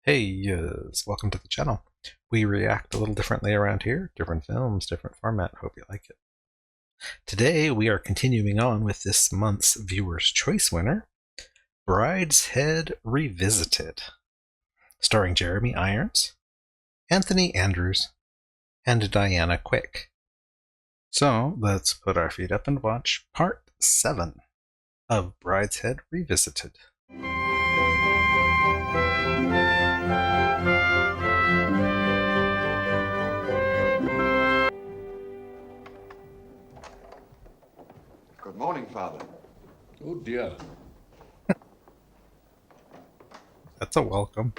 Hey, welcome to the channel. We react a little differently around here. Different films, different format. Hope you like it. Today we are continuing on with this month's Viewer's Choice winner, Brideshead Revisited, starring Jeremy Irons, Anthony Andrews, and Diana Quick. So let's put our feet up and watch Part 7 of Brideshead Revisited. Good morning, Father. Oh dear. That's a welcome.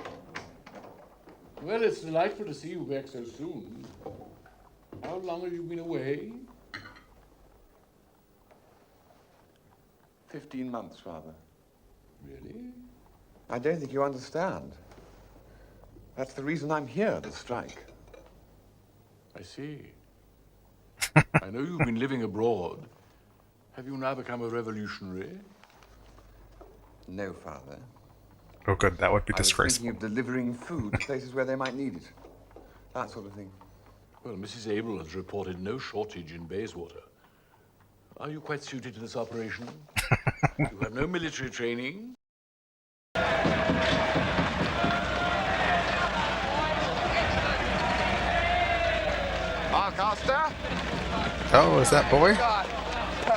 Well, it's delightful to see you back so soon. How long have you been away? 15 months, Father. Really? I don't think you understand. That's the reason I'm here, the strike. I see. I know you've been living abroad. Have you now become a revolutionary? No, Father. Oh good, that would be I was disgraceful. thinking of delivering food to places where they might need it. That sort of thing. Well, Mrs. Abel has reported no shortage in Bayswater. Are you quite suited to this operation? You have no military training? Marcaster? Oh, is that boy?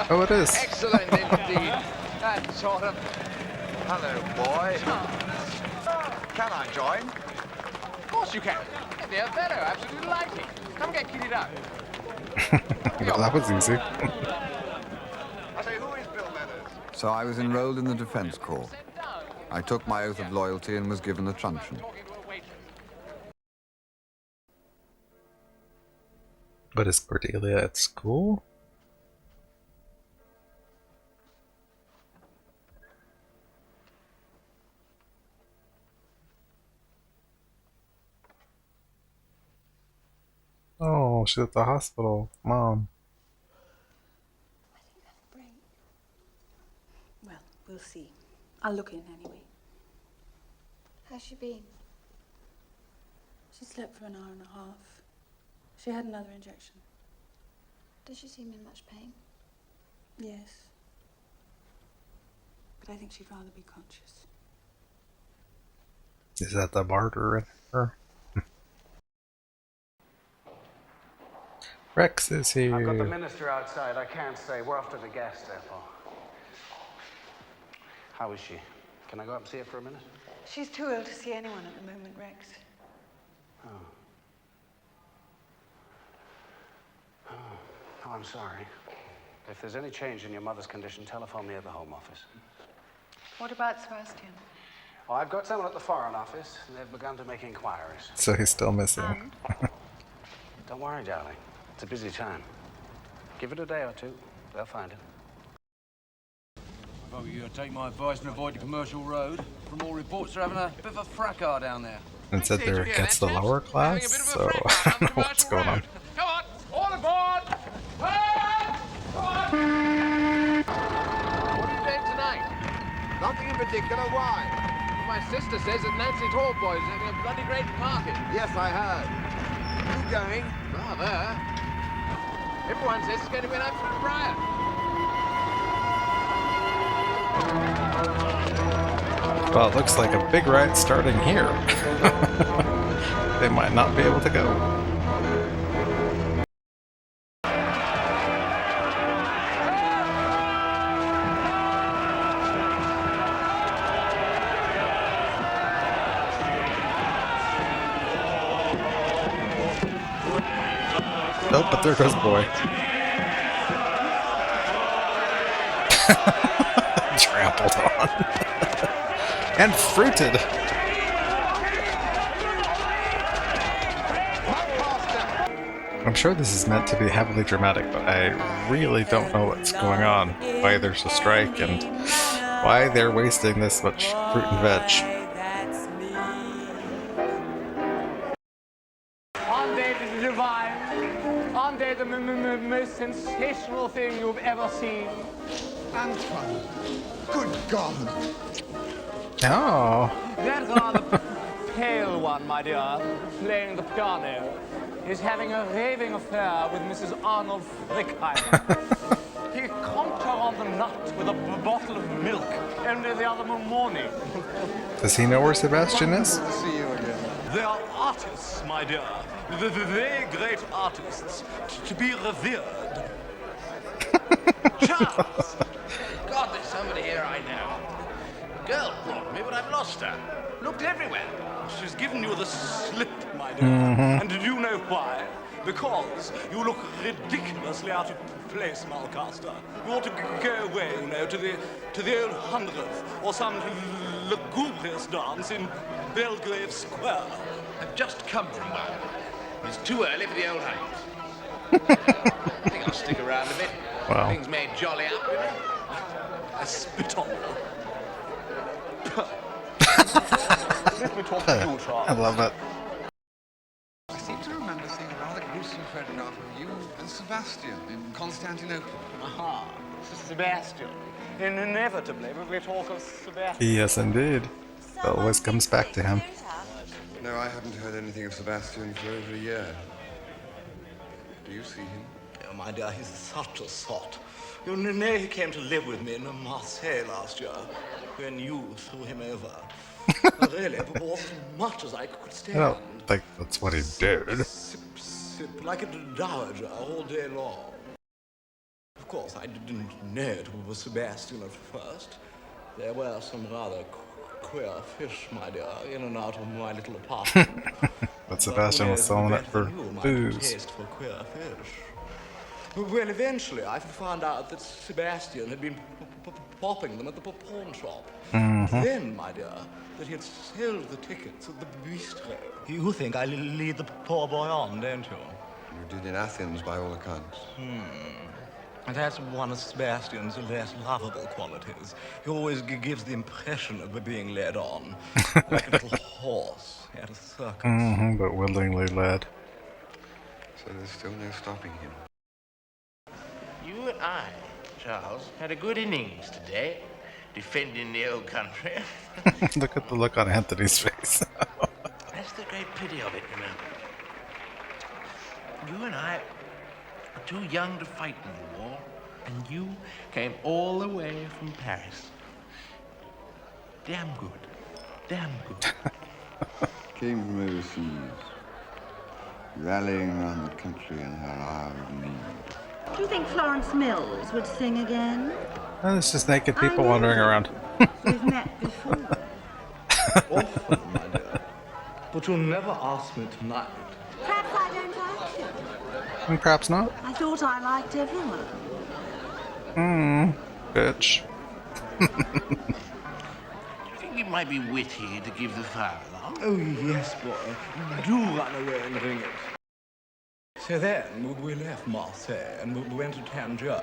Oh, it is. Excellent indeed. That sort of... Hello, boy. Can I join? Of course you can. Dear fellow, absolutely delighting. Come get kitted out. Well, that was easy. I say, who is Bill Meadows? So I was enrolled in the Defence Corps. I took my oath of loyalty and was given a truncheon. But is Cordelia at school? Oh, she's at the hospital. Mom. I think that's a break. Well, we'll see. I'll look in anyway. How's she been? She slept for an hour and a half. She had another injection. Does she seem in much pain? Yes. But I think she'd rather be conscious. Is that the martyr in her? Rex is here. I've got the minister outside. I can't say. We're off to the gas depot. How is she? Can I go up and see her for a minute? She's too ill to see anyone at the moment, Rex. Oh, I'm sorry. If there's any change in your mother's condition, telephone me at the Home Office. What about Sebastian? Oh, I've got someone at the Foreign Office, and they've begun to make inquiries. So he's still missing. Don't worry, darling. It's a busy time. Give it a day or two. They'll find him. Oh, you take my advice and avoid the commercial road. From all reports, they're having a bit of a fracas down there. And said they're against the lower class, so I don't know what's going on. Come on, all aboard! Come on! What are you doing tonight? Nothing in particular. Why? My sister says that Nancy Tallboy is having a bloody great party. Yes, I heard. You going? Rather. Everyone says it's going to be an absolute riot. Well, it looks like a big riot starting here. They might not be able to go. Oh, but there goes boy. Trampled on. And fruited. I'm sure this is meant to be heavily dramatic, but I really don't know what's going on. Why there's a strike and why they're wasting this much fruit and veg. Aren't they the divine? Aren't they the most sensational thing you've ever seen? Antoine. Good God. Oh. That rather pale one, my dear, playing the piano, is having a raving affair with Mrs. Arnold Frickheimer. He conked her on the nut with a bottle of milk only the other morning. Does he know where Sebastian is? Good to see you again. They are artists, my dear. Very great artists. To be revered. Charles! God, there's somebody here I know. Girl brought me, but I've lost her. Looked everywhere. She's given you the slip, my dear. And do you know why? Because you look ridiculously out of place, Malcaster. You ought to go away, you know, to the old 100th, or some lugubrious dance in Belgrave Square. I've just come from one. It's too early for the old hangs. I think I'll stick around a bit. Wow. Things made jolly up, you know. I spit on her. Let me talk to you, Charles. I love it. I seem to remember seeing a rather gruesome photograph of you and Sebastian in Constantinople. Aha, Sebastian. Inevitably, we talk of Sebastian. Yes, indeed. It always comes back to him. No, I haven't heard anything of Sebastian for over a year. Do you see him? Oh, my dear, he's such a sot. You know, he came to live with me in Marseille last year, when you threw him over. Really, it was as much as I could stand. I don't think that's what he did. Sip like a dowager all day long. Of course, I didn't know it was Sebastian at first. There were some rather queer fish, my dear, in and out of my little apartment. But Sebastian was selling it for booze. Taste for queer fish. Well, eventually, I found out that Sebastian had been popping them at the pawn shop. Then, my dear, that he had sold the tickets at the bistro. You think I lead the poor boy on, don't you? You did in Athens, by all accounts. That's one of Sebastian's less lovable qualities. He always gives the impression of being led on, like a little horse at a circus. But willingly led. So there's still no stopping him. You and I, Charles, had a good innings today, defending the old country. Look at the look on Anthony's face. That's the great pity of it, you know. You and I were too young to fight in the war, and you came all the way from Paris. Damn good. Damn good. Came from overseas, rallying around the country in her hour of need. Do you think Florence Mills would sing again? Oh, there's just naked people wandering around. We've met before. Often, my dear. But you'll never ask me tonight. Perhaps I don't like you. And perhaps not. I thought I liked everyone. Bitch. Do you think it might be witty to give the fire alarm? Oh, yes, boy. Do run away and ring it. So then, we left Marseille and we went to Tangier.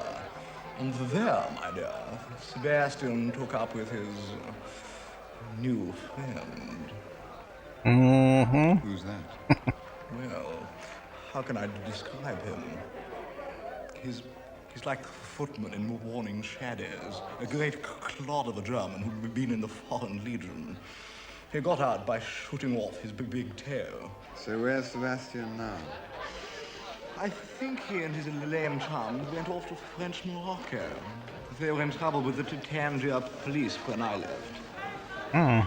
And there, my dear, Sebastian took up with his new friend. Who's that? Well, how can I describe him? He's like the footman in Warning Shadows, a great clod of a German who'd been in the Foreign Legion. He got out by shooting off his big toe. So where's Sebastian now? I think he and his lame chum went off to French Morocco. They were in trouble with the Tangier police when I left. Yeah.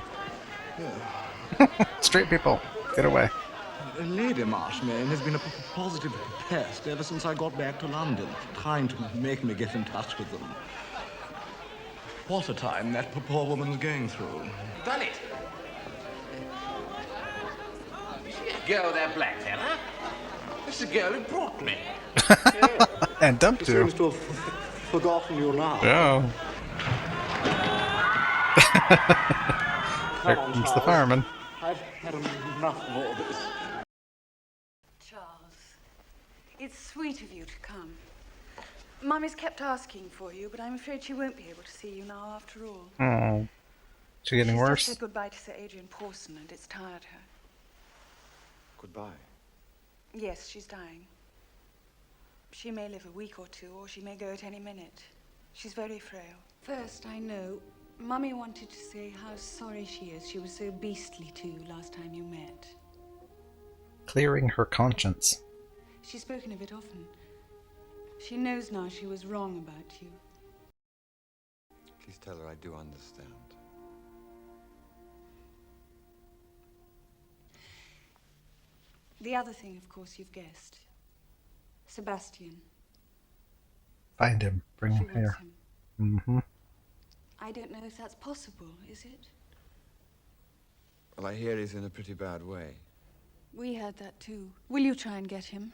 Straight people, get away. Lady Marshmain has been a positive pest ever since I got back to London, trying to make me get in touch with them. What a time that poor woman's going through. Done it. You see that girl there, black fella? This is the girl who brought me. And dumped She you. seems to have forgotten you now. Yeah. Here Come on, comes the Charles. fireman. I've had enough of all this. Charles, it's sweet of you to come. Mummy's kept asking for you, but I'm afraid she won't be able to see you now after all. Oh. She getting She's worse? just said goodbye to Sir Adrian Pawson, and it's tired her. Goodbye. Yes, she's dying. She may live a week or two, or she may go at any minute. She's very frail. First, I know, Mummy wanted to say how sorry she is. She was so beastly too last time you met. Clearing her conscience. She's spoken of it often. She knows now she was wrong about you. Please tell her I do understand. The other thing, of course, you've guessed. Sebastian. Find him. Bring She him wants here. him. Mm-hmm. I don't know if that's possible, is it? Well, I hear he's in a pretty bad way. We heard that too. Will you try and get him?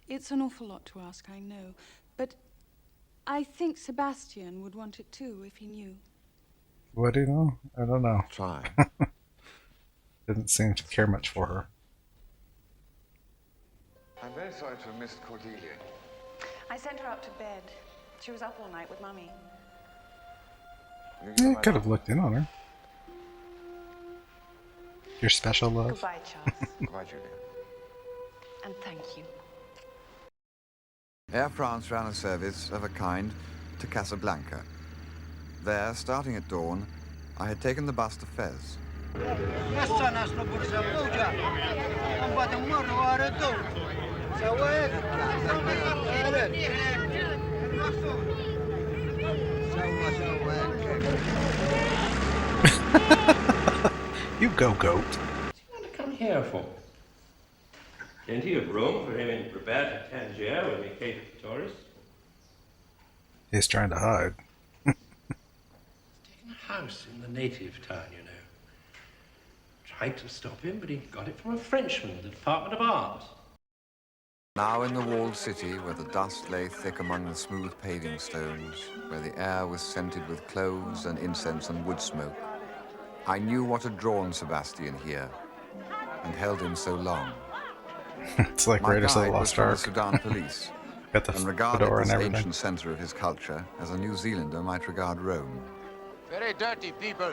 It's an awful lot to ask, I know. But I think Sebastian would want it too, if he knew. What do you know? I don't know. Try. Didn't seem to care much for her. I'm very sorry to have missed Cordelia. I sent her up to bed. She was up all night with Mummy. Could have looked in on her. Your special love. Goodbye, Charles. Goodbye, Julia. And thank you. Air France ran a service of a kind to Casablanca. There, starting at dawn, I had taken the bus to Fez. You go, goat. What's he want to come here for? Plenty of room for him in Brabant and Tangier when we cater for tourists. He's trying to hide. Taken a house in the native town, you know. Tried to stop him, but he got it from a Frenchman, the Department of Arms. Now in the walled city, where the dust lay thick among the smooth paving stones, where the air was scented with cloves and incense and wood smoke, I knew what had drawn Sebastian here, and held him so long. It's like Raiders of the Lost Ark. The Sudan police, Got the and regarded fedora this and everything. ancient center of his culture as a New Zealander might regard Rome. Very dirty people.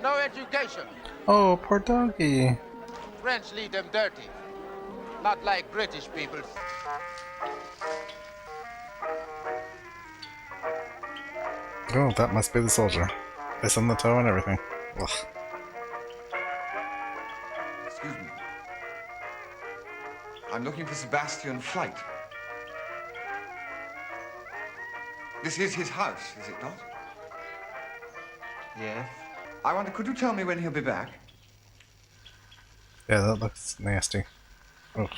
No education. Oh, poor doggy. French lead them dirty. Not like British people. Oh, that must be the soldier. Piss on the toe and everything. Ugh. Excuse me. I'm looking for Sebastian Flight. This is his house, is it not? Yes. I wonder, could you tell me when he'll be back? Yeah, that looks nasty. Oh.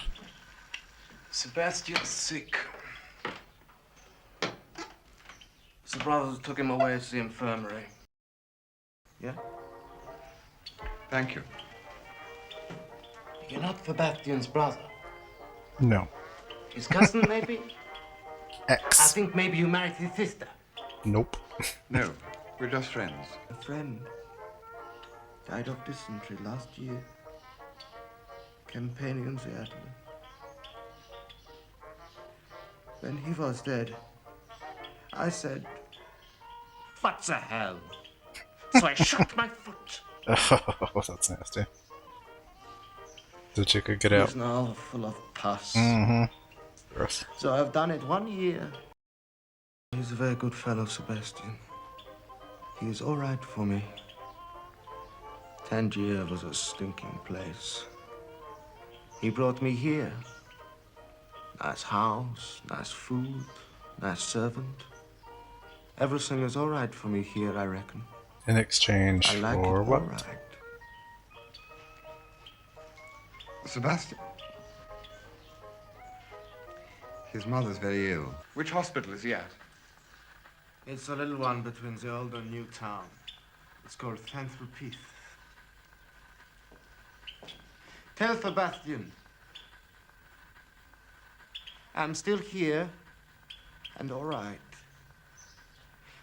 Sebastian's sick. The brothers took him away to the infirmary. Yeah? Thank you. You're not Sebastian's brother. No. His cousin, maybe? X. I think maybe you married his sister. Nope. No, we're just friends. A friend died of dysentery last year, campaigning in the Atkinson. When he was dead, I said, "What the hell?" So I shot my foot. Oh, that's nasty. So you could get out. He's now full of pus. Mm-hmm. Gross. So I've done it 1 year. He's a very good fellow, Sebastian. He is all right for me. Tangier was a stinking place. He brought me here. Nice house, nice food, nice servant. Everything is all right for me here, I reckon. In exchange I like for it what? all right. Sebastian. His mother's very ill. Which hospital is he at? It's a little one between the old and new town. It's called Saint-Sulpice. Tell Sebastian. I'm still here and all right.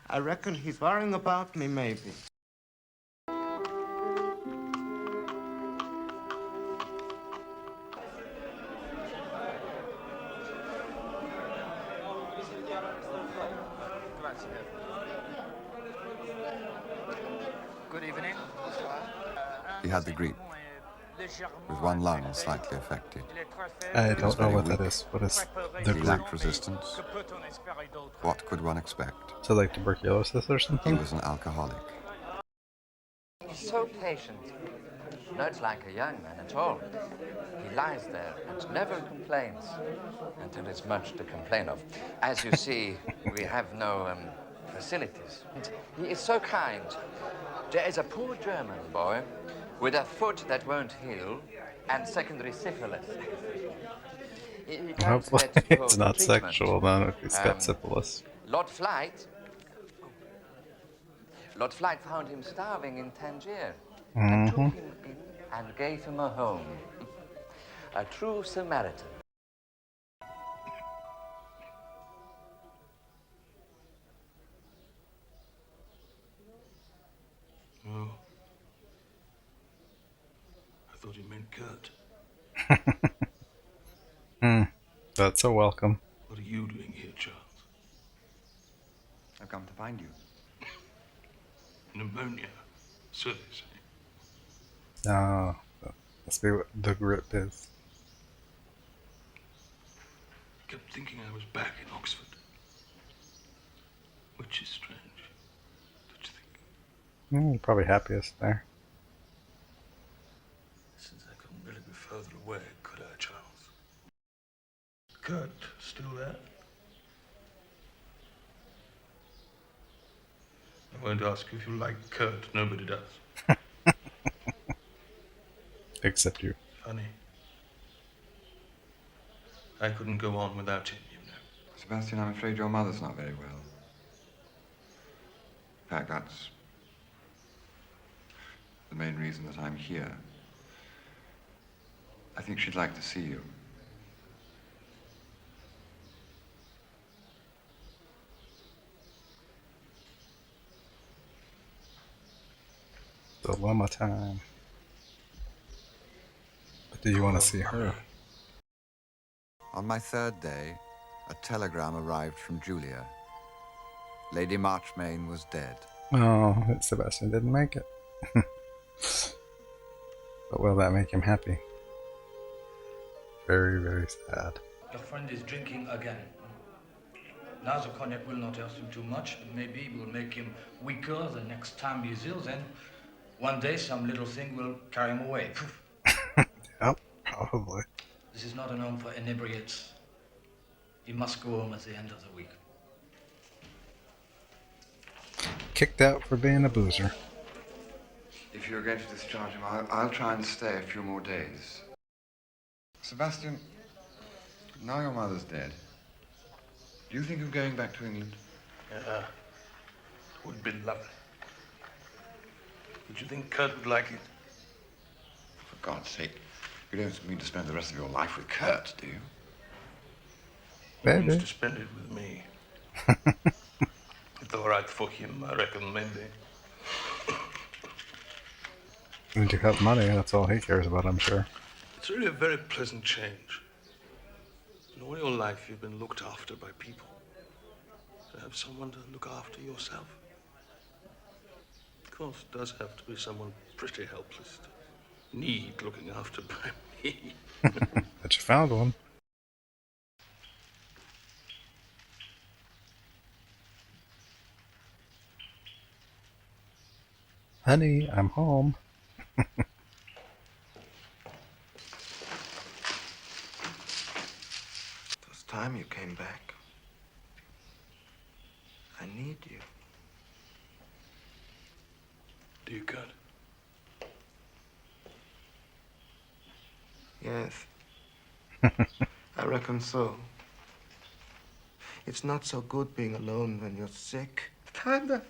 I reckon he's worrying about me, maybe. Good evening. He had the grippe. with one lung slightly affected. I He was don't know very what that weak. is. What is the He group? lacked resistance. What could one expect? So like tuberculosis or He something? was an alcoholic. He's so patient. Not like a young man at all. He lies there and never complains. And there is much to complain of. As you see, we have no facilities. He is so kind. There is a poor German boy with a foot that won't heal and secondary syphilis. He can't Hopefully get it's for not treatment. sexual then if he's got syphilis. Lord Flight found him starving in Tangier and took him in and gave him a home. A true Samaritan. Oh. I thought you meant Kurt. That's so welcome. What are you doing here, Charles? I've come to find you. Pneumonia, so they say. No, that must be what the grip is. I kept thinking I was back in Oxford. Which is strange. Don't you think? You're probably happiest there. Since I couldn't really be further away, could I, Charles? Kurt, still there? I won't ask you if you like Kurt. Nobody does. Except you. Funny. I couldn't go on without him, you know. Sebastian, I'm afraid your mother's not very well. In fact, that's the main reason that I'm here. I think she'd like to see you. Dilemma time. But do you want to see her? On my third day, a telegram arrived from Julia. Lady Marchmain was dead. Oh, Sebastian didn't make it. But will that make him happy? Very, very sad. Your friend is drinking again. Now the cognac will not hurt him too much, but maybe it will make him weaker the next time he's ill. Then one day some little thing will carry him away. Yep, probably. This is not an home for inebriates. He must go home at the end of the week. Kicked out for being a boozer. If you're going to discharge him, I'll try and stay a few more days. Sebastian, now your mother's dead. Do you think of going back to England? Yeah, would be lovely. Would you think Kurt would like it? For God's sake, you don't mean to spend the rest of your life with Kurt, do you? He wants to spend it with me. It's all right for him, I reckon, maybe. And to have money, that's all he cares about, I'm sure. It's really a very pleasant change. In all your life, you've been looked after by people. To have someone to look after yourself. Of course, it does have to be someone pretty helpless to need looking after by me. But you found one. Honey, I'm home. It's time you came back. I need you. Do you, Kurt? Yes. I reckon so. It's not so good being alone when you're sick. Kinda.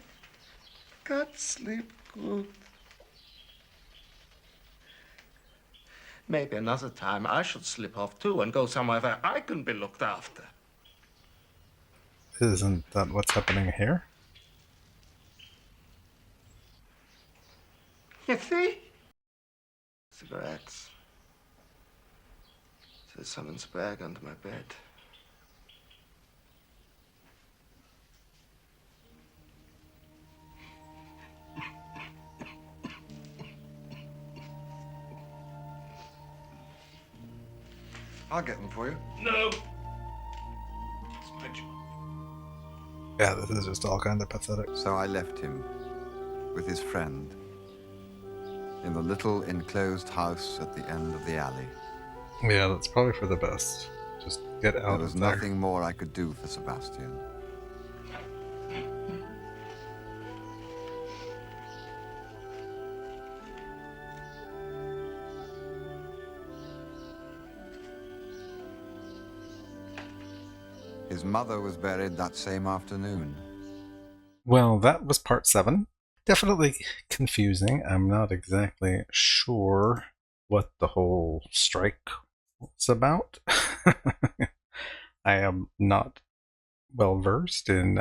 Can't sleep good. Maybe another time I should slip off too and go somewhere where I can be looked after. Isn't that what's happening here? You see? Cigarettes. There's someone's bag under my bed. I'll get them for you. No! It's my job. Yeah, this is just all kind of pathetic. So I left him with his friend in the little enclosed house at the end of the alley. Yeah, that's probably for the best. Just get out of there. There was nothing more I could do for Sebastian. His mother was buried that same afternoon. Well, that was part 7. Definitely confusing. I'm not exactly sure what the whole strike was about. I am not well versed in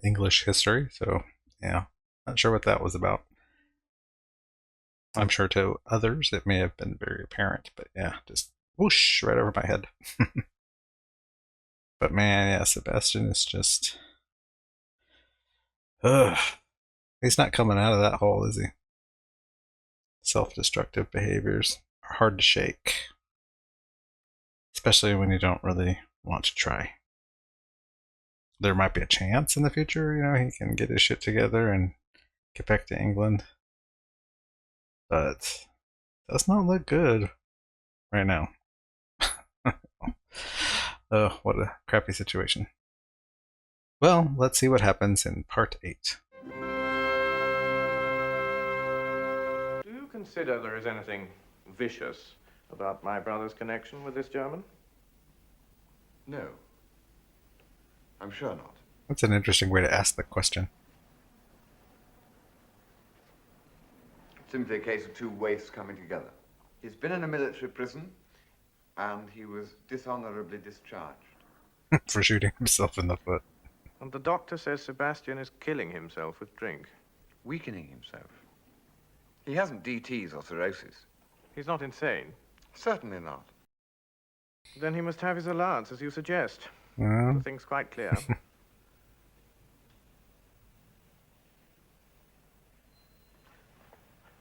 English history, so yeah, not sure what that was about. I'm sure to others it may have been very apparent, but yeah, just whoosh right over my head. But man, yeah, Sebastian is just... Ugh. He's not coming out of that hole, is he? Self-destructive behaviors are hard to shake. Especially when you don't really want to try. There might be a chance in the future, you know, he can get his shit together and get back to England. But does not look good right now. Oh, what a crappy situation. Well, let's see what happens in part 8. Do you consider there is anything vicious about my brother's connection with this German? No. I'm sure not. That's an interesting way to ask the question. Simply a case of two waifs coming together. He's been in a military prison, and he was dishonorably discharged. For shooting himself in the foot. And the doctor says Sebastian is killing himself with drink. Weakening himself. He hasn't DTs or cirrhosis. He's not insane? Certainly not. Then he must have his allowance, as you suggest. Well. The thing's quite clear.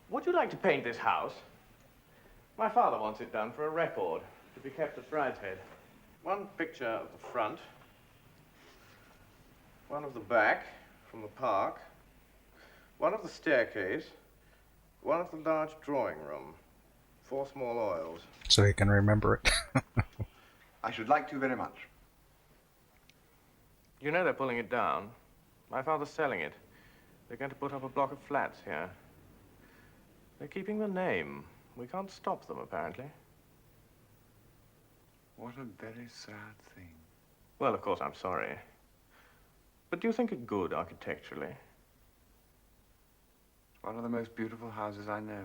Would you like to paint this house? My father wants it done for a record, to be kept at Brideshead. One picture of the front, one of the back, from the park, one of the staircase, one of the large drawing room, 4 small oils. So he can remember it. I should like to very much. You know they're pulling it down. My father's selling it. They're going to put up a block of flats here. They're keeping the name. We can't stop them, apparently. What a very sad thing. Well, of course, I'm sorry. But do you think it good architecturally? One of the most beautiful houses I know.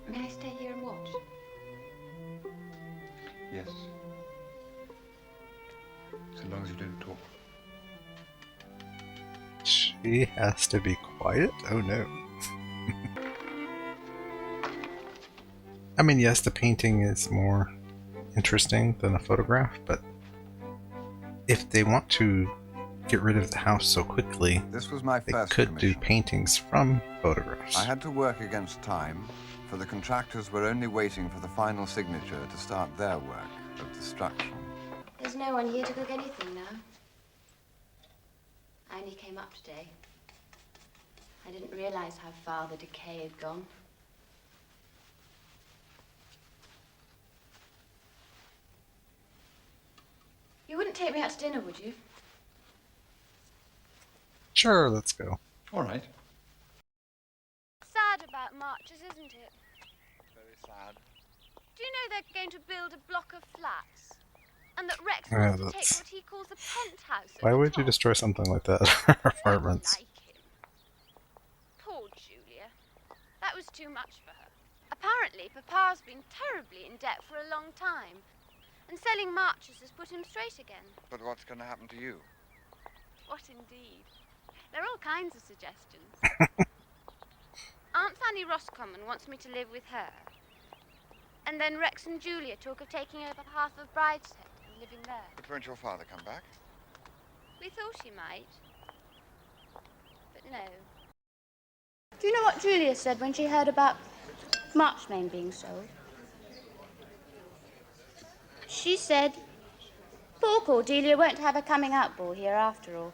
May I stay here and watch? Yes. So long as you don't talk. She has to be quiet? Oh no. I mean, yes, the painting is more interesting than a photograph, but if they want to get rid of the house so quickly, this was my first they could commission. do paintings from photographs. I had to work against time, for the contractors were only waiting for the final signature to start their work of destruction. There's no one here to cook anything now. I only came up today. I didn't realize how far the decay had gone. You wouldn't take me out to dinner, would you? Sure, let's go. All right. Sad about Marches, isn't it? Very sad. Do you know they're going to build a block of flats? And that Rex Yeah, wants to take that's- what he calls a penthouse at Why the would you top? destroy something like that? Apartments. Like him. Poor Julia. That was too much for her. Apparently, Papa's been terribly in debt for a long time. And selling Marches has put him straight again. But what's going to happen to you? What indeed? There are all kinds of suggestions. Aunt Fanny Roscommon wants me to live with her. And then Rex and Julia talk of taking over half of Brideshead and living there. But won't your father come back? We thought he might. But no. Do you know what Julia said when she heard about Marchmain being sold? She said, poor Cordelia won't have a coming out ball here after all.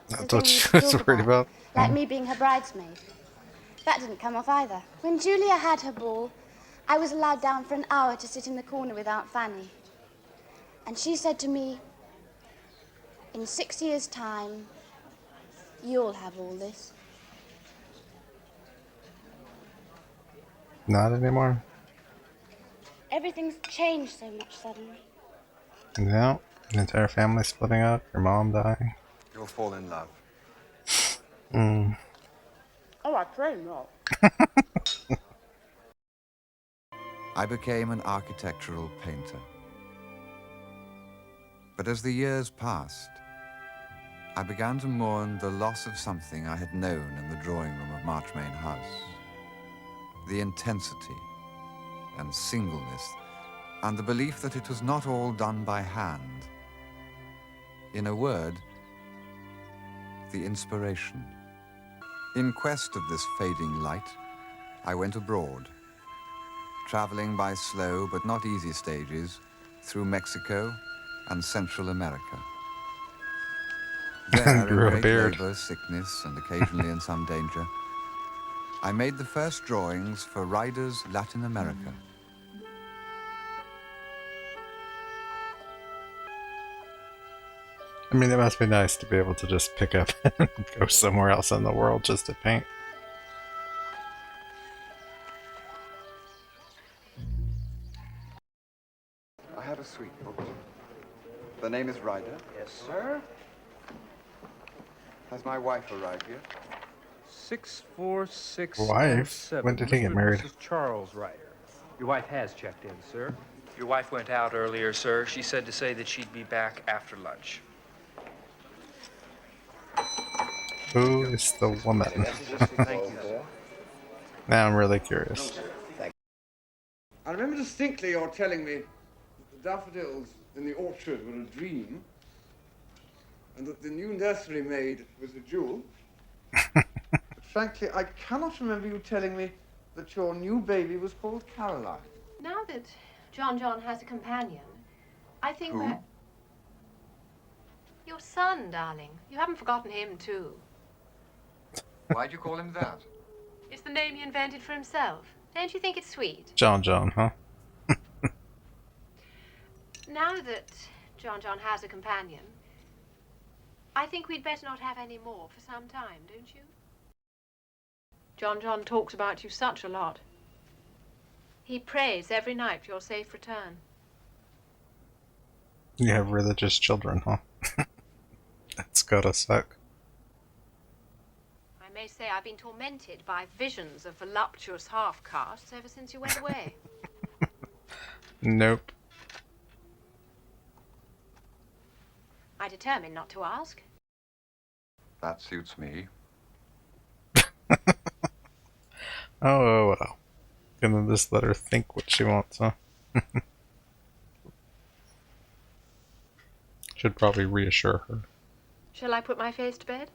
That's The what thing we she used to was talk worried about. like me being her bridesmaid. That didn't come off either. When Julia had her ball, I was allowed down for an hour to sit in the corner with Aunt Fanny. And she said to me, in 6 years' time, you'll have all this. Not anymore. Everything's changed so much suddenly. No. The entire family splitting up, your mom dying. You'll fall in love. Mm. Oh, I pray not. I became an architectural painter. But as the years passed, I began to mourn the loss of something I had known in the drawing room of Marchmain House. The intensity and singleness, and the belief that it was not all done by hand. In a word, the inspiration. In quest of this fading light, I went abroad, traveling by slow but not easy stages through Mexico and Central America. There, in Grew a great beard. labor, sickness, and occasionally in some danger, I made the first drawings for Riders Latin America. I mean, it must be nice to be able to just pick up and go somewhere else in the world just to paint. I have a suite booked. The name is Ryder. Yes, sir. Has my wife arrived yet? 646 Wife? When did he get married? Mrs. Charles Ryder. Your wife has checked in, sir. Your wife went out earlier, sir. She said to say that she'd be back after lunch. Who is the woman? Thank you, sir. Now I'm really curious. I remember distinctly your telling me that the daffodils in the orchard were a dream, and that the new nursery maid was a jewel. But frankly, I cannot remember you telling me that your new baby was called Caroline. Now that John has a companion, I think Who? we're... Your son, darling. You haven't forgotten him, too. Why'd you call him that? It's the name he invented for himself. Don't you think it's sweet? John, huh? Now that John has a companion, I think we'd better not have any more for some time, don't you? John talks about you such a lot. He prays every night for your safe return. You have religious children, huh? That's gotta suck. I may say I've been tormented by visions of voluptuous half-castes ever since you went away. Nope. I determined not to ask. That suits me. Oh, well. Gonna just let her think what she wants, huh? Should probably reassure her. Shall I put my face to bed?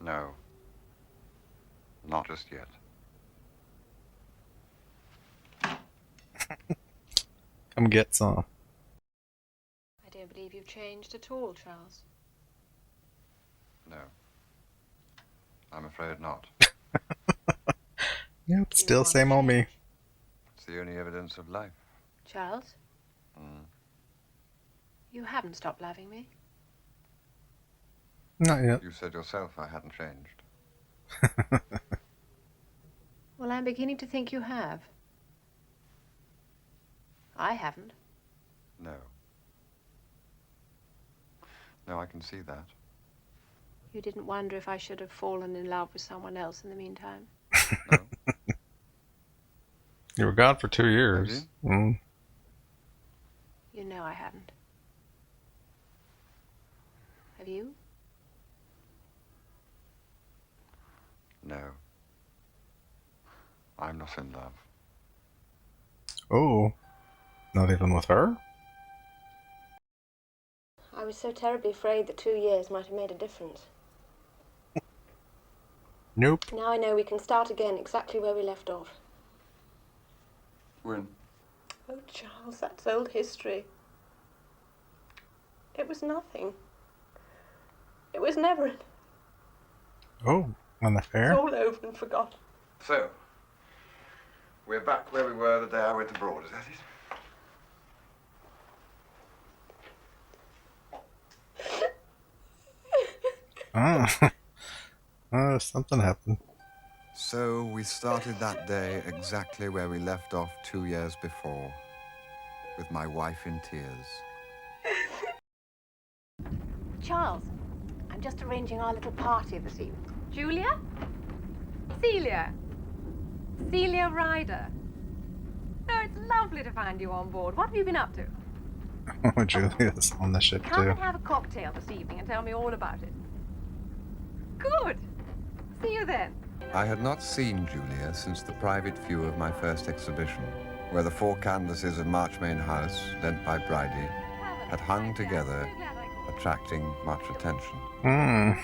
No. Not just yet. Come get some. I don't believe you've changed at all, Charles. No. I'm afraid not. Yep, still same old me. It's the only evidence of life. Charles? You haven't stopped loving me. Not yet. You said yourself I hadn't changed. Well, I'm beginning to think you have. I haven't. No. No, I can see that. You didn't wonder if I should have fallen in love with someone else in the meantime? No. You were gone for 2 years. You know I haven't. Have you? No. I'm not in love. Oh. Not even with her? I was so terribly afraid that 2 years might have made a difference. Nope. Now I know we can start again exactly where we left off. When? Oh, Charles, that's old history. It was nothing. It was never. Oh, an affair? It's all over and forgotten. So, we're back where we were the day I went abroad, is that it? Oh, something happened. So we started that day exactly where we left off 2 years before, with my wife in tears. Charles, I'm just arranging our little party this evening. Julia? Celia? Celia Ryder. Oh, it's lovely to find you on board. What have you been up to? Oh, Julia's on the ship Come too. and have a cocktail this evening and tell me all about it. Good. See you then. I had not seen Julia since the private view of my first exhibition, where the 4 canvases of Marchmain House, lent by Bridie, had hung together, attracting much attention.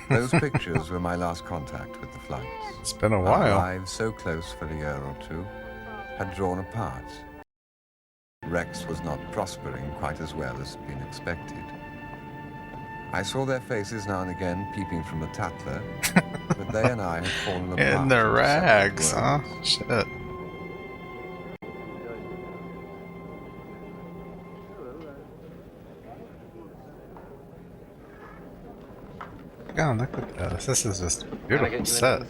Those pictures were my last contact with the flights. It's been a Our while. lives, so close for a year or two, had drawn apart. Rex was not prospering quite as well as had been expected. I saw their faces now and again peeping from the Tatler, but they and I had fallen apart. In their into separate rags, huh? worlds. Shit. God, look at this. This is just a beautiful set.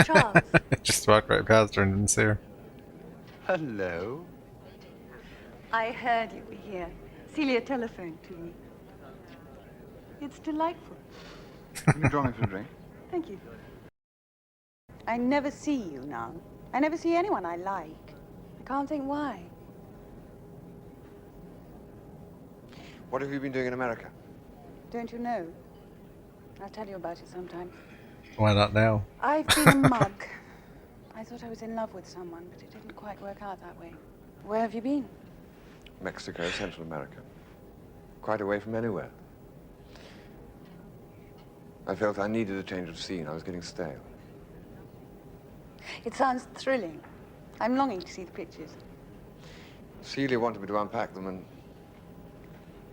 Charles. Just walked right past her and didn't see her. Hello. I heard you were here. Celia telephoned to me. It's delightful. You draw me for a drink? Thank you. I never see you now. I never see anyone I like. I can't think why. What have you been doing in America? Don't you know? I'll tell you about it sometime. Why not now? I've been a mug. I thought I was in love with someone, but it didn't quite work out that way. Where have you been? Mexico, Central America. Quite away from anywhere. I felt I needed a change of scene. I was getting stale. It sounds thrilling. I'm longing to see the pictures. Celia wanted me to unpack them and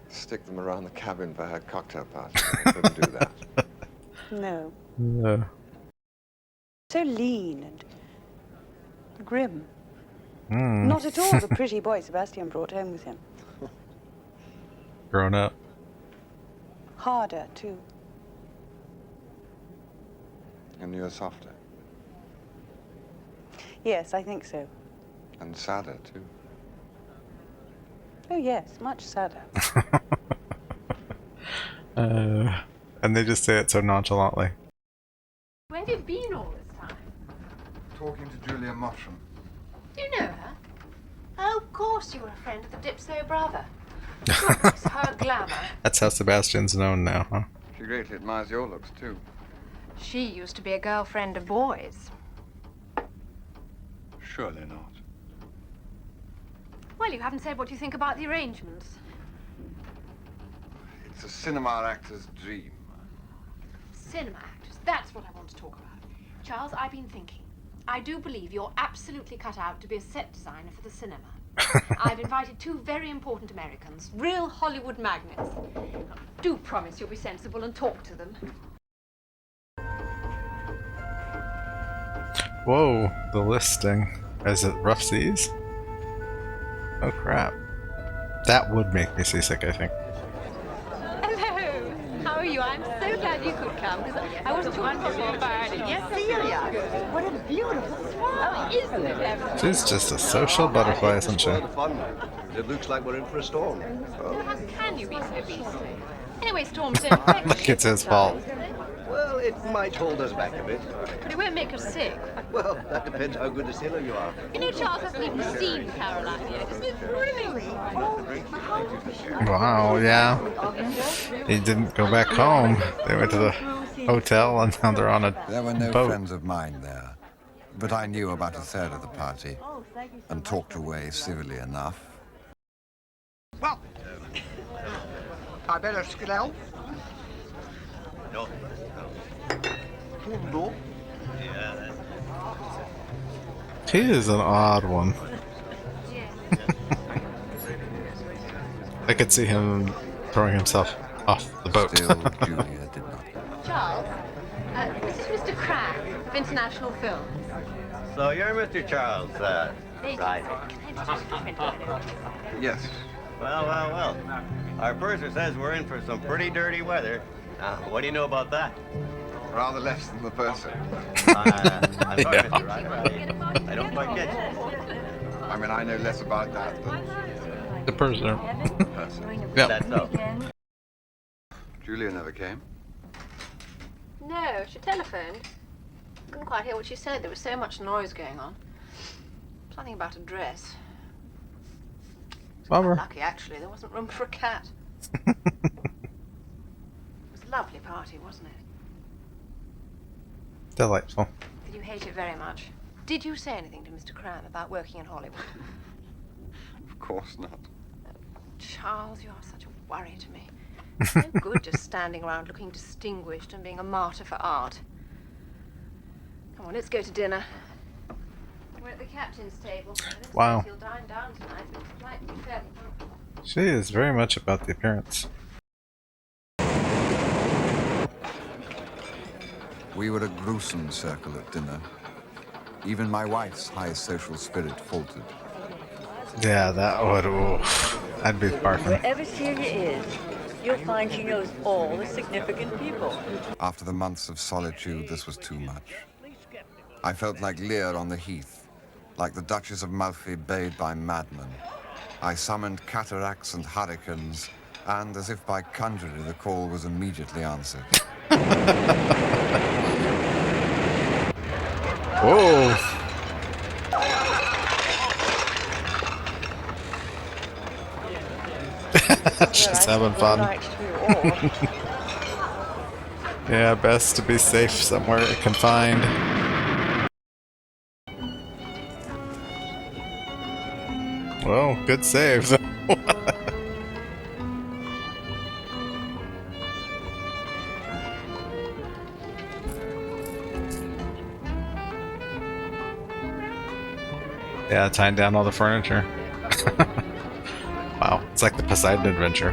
stick them around the cabin for her cocktail party. I couldn't do that. No. No. So lean and grim. Mm. Not at all the pretty boy Sebastian brought home with him. Grown up. Harder, too. And you're softer. Yes, I think so. And sadder, too. Oh, yes, much sadder. And they just say it so nonchalantly. Where have you been all this time? Talking to Julia Mottram. Do you know her? Oh, of course you were a friend of the Dipso brother. Goodness, her glamour. That's how Sebastian's known now, huh? She greatly admires your looks, too. She used to be a girlfriend of boys. Surely not. Well, you haven't said what you think about the arrangements. It's a cinema actor's dream. Cinema actors, that's what I want to talk about. Charles, I've been thinking. I do believe you're absolutely cut out to be a set designer for the cinema. I've invited 2 very important Americans, real Hollywood magnets. Do promise you'll be sensible and talk to them. Whoa, the listing. Is it Rough Seas? Oh crap. That would make me seasick, I think. Hello. How are you? I'm so glad you could come because I was talking to you about it. Yes, Celia. What a beautiful swan. Oh, isn't it, Evelyn? She's just a social butterfly, isn't she? It looks like we're in for a storm. Oh, how can you be so beastly? Anyway, storms don't affect It's his fault. Well, it might hold us back a bit. but it won't make us sick. Well, that depends how good a sailor you are. You know, Charles hasn't even seen Carlisle yet. Isn't it thrilling? Wow, yeah. He didn't go back home. They went to the hotel and now they're on a There were no boat. friends of mine there, but I knew about a third of the party and talked away civilly enough. Well, I better skedaddle. No. Fundo. Yeah. He is an odd one. I could see him throwing himself off the boat. Still, Julia did not. Charles, this is Mr. Crabbe of International Film. So you're Mr. Charles, right? Yes. Well. Our purser says we're in for some pretty dirty weather. What do you know about that? Rather less than the person. I'm sorry, Mr. Ryder. I don't quite get you. I mean, I know less about that than the purser. Yeah. That's so. Julia never came. No, she telephoned. Couldn't quite hear what she said. There was so much noise going on. Something about a dress. Bummer. Lucky, actually. There wasn't room for a cat. It was a lovely party, wasn't it? Delightful. Did you hate it very much? Did you say anything to Mr. Cram about working in Hollywood? Of course not. Charles, you are such a worry to me. It's no good just standing around looking distinguished and being a martyr for art. Come on, let's go to dinner. We're at the captain's table. Wow. He'll dine down tonight, but it's likely to be fairly punctual. She is very much about the appearance. We were a gruesome circle at dinner. Even my wife's high social spirit faltered. Yeah, that would. I'd be barking. Wherever Celia is, you'll find she knows all the significant people. After the months of solitude, this was too much. I felt like Lear on the heath, like the Duchess of Malfi bayed by madmen. I summoned cataracts and hurricanes, and as if by conjury, the call was immediately answered. Whoa! She's having fun. Yeah, best to be safe somewhere confined. Well, good save. Yeah, tying down all the furniture. Wow, it's like the Poseidon adventure.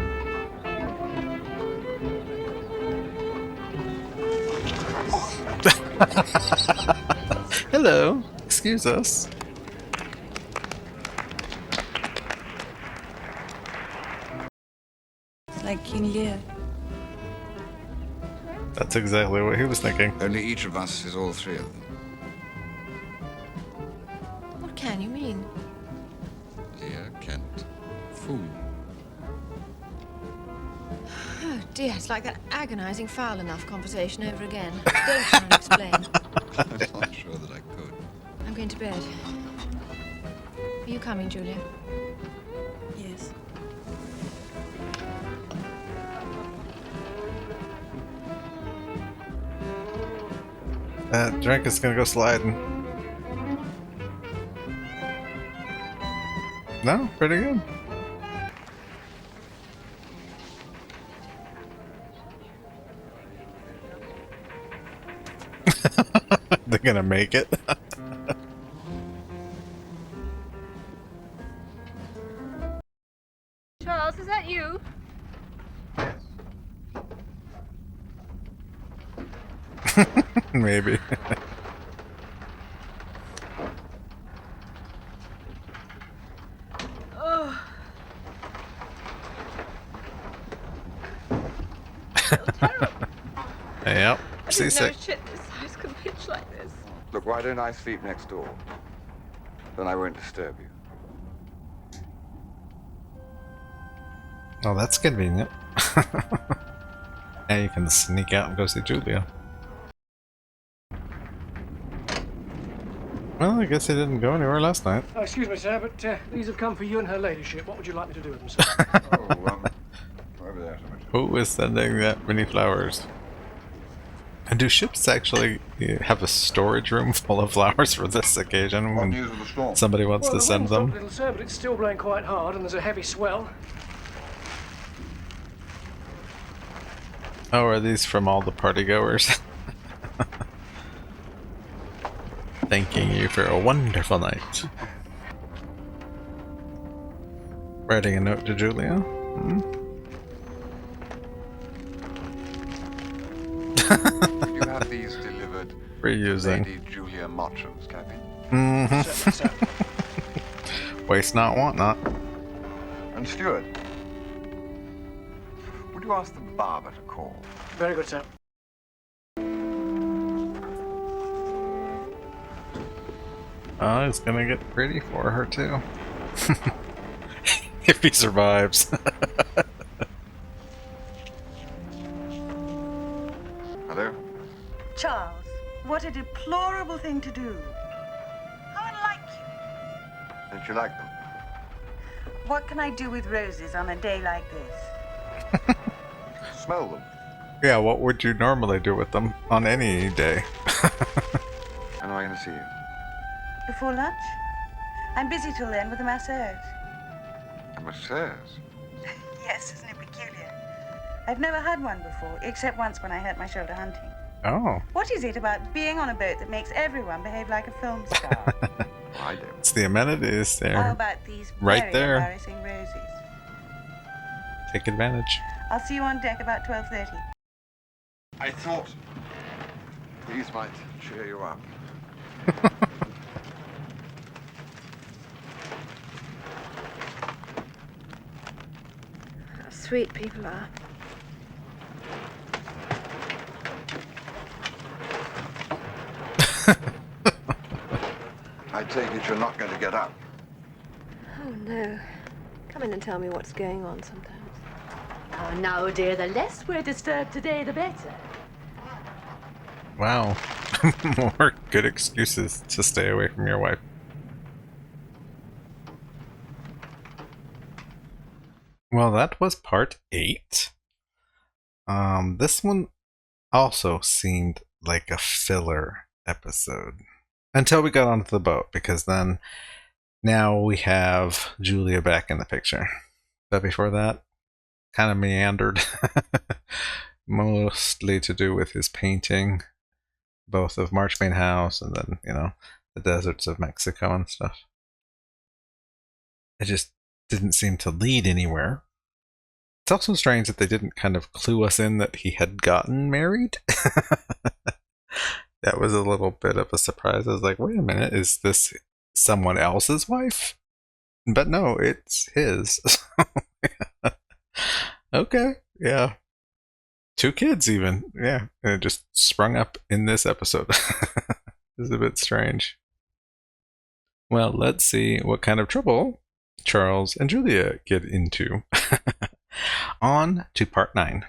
Hello, excuse us. Like King Lear. That's exactly what he was thinking. Only each of us is all three of them. What can you mean? Lear, Kent, fool. Oh dear, it's like that agonizing foul enough conversation over again. Don't try and explain. I'm not sure that I could. I'm going to bed. Are you coming, Julia? Yes. That drink is gonna go sliding. No, pretty good. They're gonna make it. Charles, is that you? Maybe. Oh. Yep. I didn't know Seasick. a ship this size could pitch like this. Look, why don't I sleep next door? Then I won't disturb you. Oh, that's convenient. Now you can sneak out and go see Julia. Well, I guess he didn't go anywhere last night. Oh, excuse me, sir, but these have come for you and her ladyship. What would you like me to do with them, sir? Over there, so much. Who is sending that many flowers? And do ships actually have a storage room full of flowers for this occasion when somebody wants to send them? Little, sir, but it's still blowing quite hard, and there's a heavy swell. Oh, are these from all the party goers? Thanking you for a wonderful night. Writing a note to Julia? Hmm? You have these delivered Reusing. Lady Julia Mottram's cabin. Mm-hmm. Waste not, want not. And Stewart, would you ask the barber to call? Very good, sir. Oh, he's gonna get pretty for her too. If he survives. Hello? Charles, what a deplorable thing to do. How unlike you. Don't you like them? What can I do with roses on a day like this? Smell them. Yeah, what would you normally do with them on any day? When am I going to see you? Before lunch? I'm busy till then with a massage. A massage? Yes, isn't it peculiar? I've never had one before, except once when I hurt my shoulder hunting. Oh. What is it about being on a boat that makes everyone behave like a film star? I do. It's the amenities there. How about these right very there. embarrassing roses? Take advantage. I'll see you on deck about 12:30. I thought these might cheer you up. How sweet people are. I take it you're not going to get up. Oh, no. Come in and tell me what's going on sometimes. Oh, no, dear, the less we're disturbed today, the better. Wow. More good excuses to stay away from your wife. Well, that was part 8. This one also seemed like a filler episode. Until we got onto the boat, because then now we have Julia back in the picture. But before that, kind of meandered. Mostly to do with his painting, both of Marchmain House and then, you know, the deserts of Mexico and stuff. It just didn't seem to lead anywhere. It's also strange that they didn't kind of clue us in that he had gotten married. That was a little bit of a surprise. I was like, wait a minute, is this someone else's wife? But no, it's his. Okay, yeah. 2 kids even. Yeah, and it just sprung up in this episode. It's a bit strange. Well, let's see what kind of trouble Charles and Julia get into. On to part 9.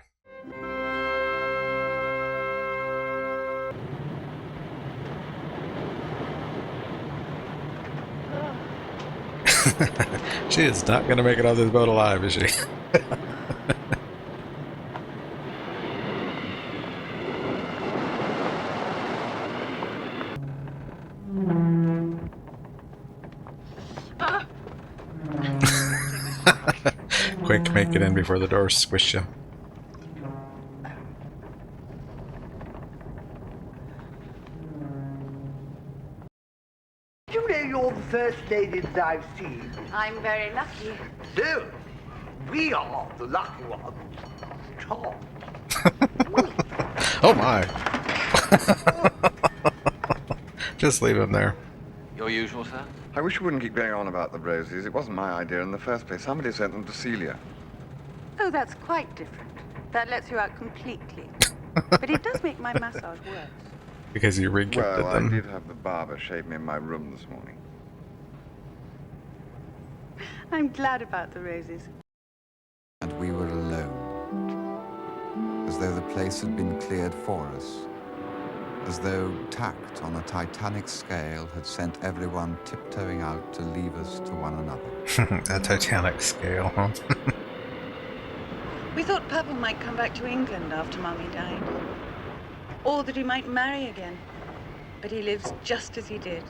She is not going to make it on this boat alive, is she? Quick, make it in before the doors squish you. You know you're the first lady that I've seen. I'm very lucky. No, we are the lucky ones. Tom. Oh my. Just leave him there. Your usual, sir? I wish you wouldn't keep going on about the roses. It wasn't my idea in the first place. Somebody sent them to Celia. Oh, that's quite different. That lets you out completely. But it does make my massage worse. Because you re-gifted Well, them. I did have the barber shave me in my room this morning. I'm glad about the roses. And we were alone. As though the place had been cleared for us. As though tact on a titanic scale had sent everyone tiptoeing out to leave us to one another. A Titanic scale, huh? We thought Papa might come back to England after Mummy died. Or that he might marry again. But he lives just as he did.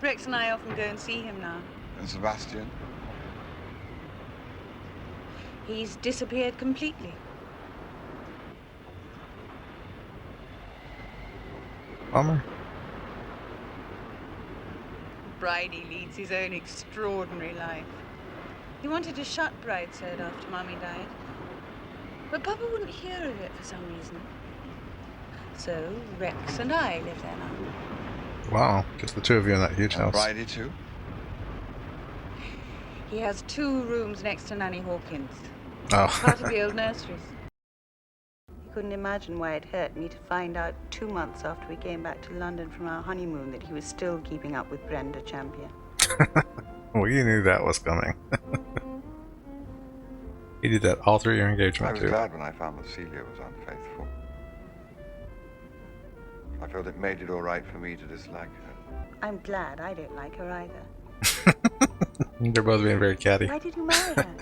Rex and I often go and see him now. And Sebastian? He's disappeared completely. Bummer. Bridie leads his own extraordinary life. He wanted to shut Brideshead after Mummy died. But Papa wouldn't hear of it for some reason. So Rex and I live there now. Wow, just the two of you in that huge house. Bridie too? He has 2 rooms next to Nanny Hawkins. Oh. Part of the old nurseries. He couldn't imagine why it hurt me to find out 2 months after we came back to London from our honeymoon that he was still keeping up with Brenda Champion. Well, you knew that was coming. He did that all through your engagement, I was too. glad when I found that Celia was unfaithful. I felt it made it all right for me to dislike her. I'm glad I don't like her either. They're both being very catty. Why did you marry her?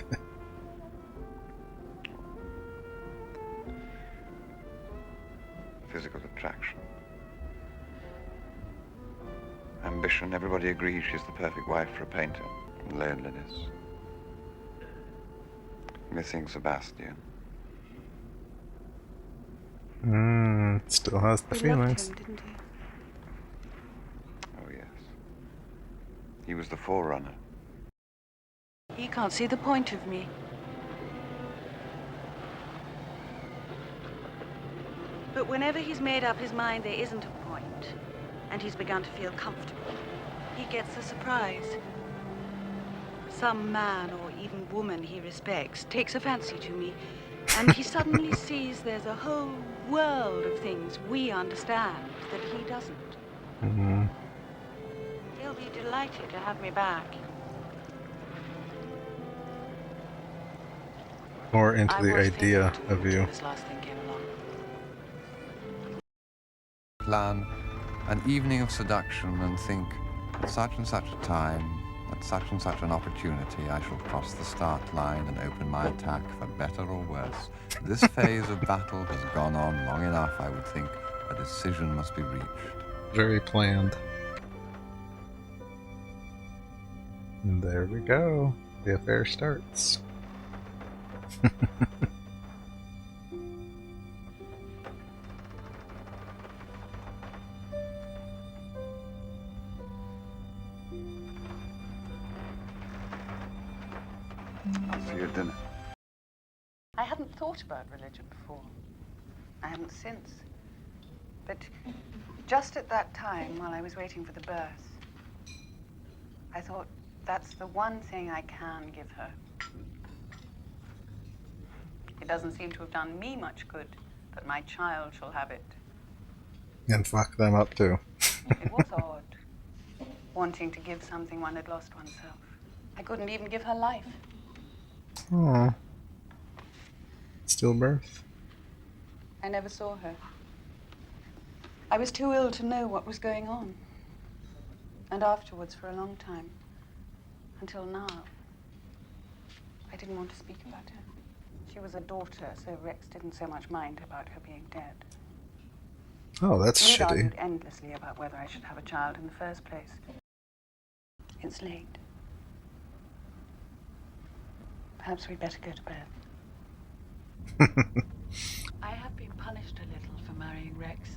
Physical attraction. Ambition. Everybody agrees she's the perfect wife for a painter. Loneliness. Missing Sebastian. Still has the He feelings. loved him, didn't he? Oh, yes. He was the forerunner. He can't see the point of me. But whenever he's made up his mind there isn't a point, and he's begun to feel comfortable, he gets a surprise. Some man or even woman he respects takes a fancy to me, and he suddenly sees there's a whole world of things we understand that he doesn't. Mm-hmm. He'll be delighted to have me back. More into I the was idea thinking of you. this last thing came along. Plan an evening of seduction and think, at such and such a time, at such and such an opportunity, I shall cross the start line and open my attack for better or worse. This phase of battle has gone on long enough, I would think. A decision must be reached. Very planned. And there we go. The affair starts. I'll see you at dinner. I hadn't thought about religion before. I haven't since. But just at that time, while I was waiting for the birth, I thought, that's the one thing I can give her. It doesn't seem to have done me much good, but my child shall have it. And fuck them up, too. It was odd, wanting to give something one had lost oneself. I couldn't even give her life. Aww. Stillbirth? I never saw her. I was too ill to know what was going on. And afterwards, for a long time, until now, I didn't want to speak about her. She was a daughter, so Rex didn't so much mind about her being dead. Oh, that's We'd shitty. argued endlessly about whether I should have a child in the first place. It's late. Perhaps we'd better go to bed. I have been punished a little for marrying Rex.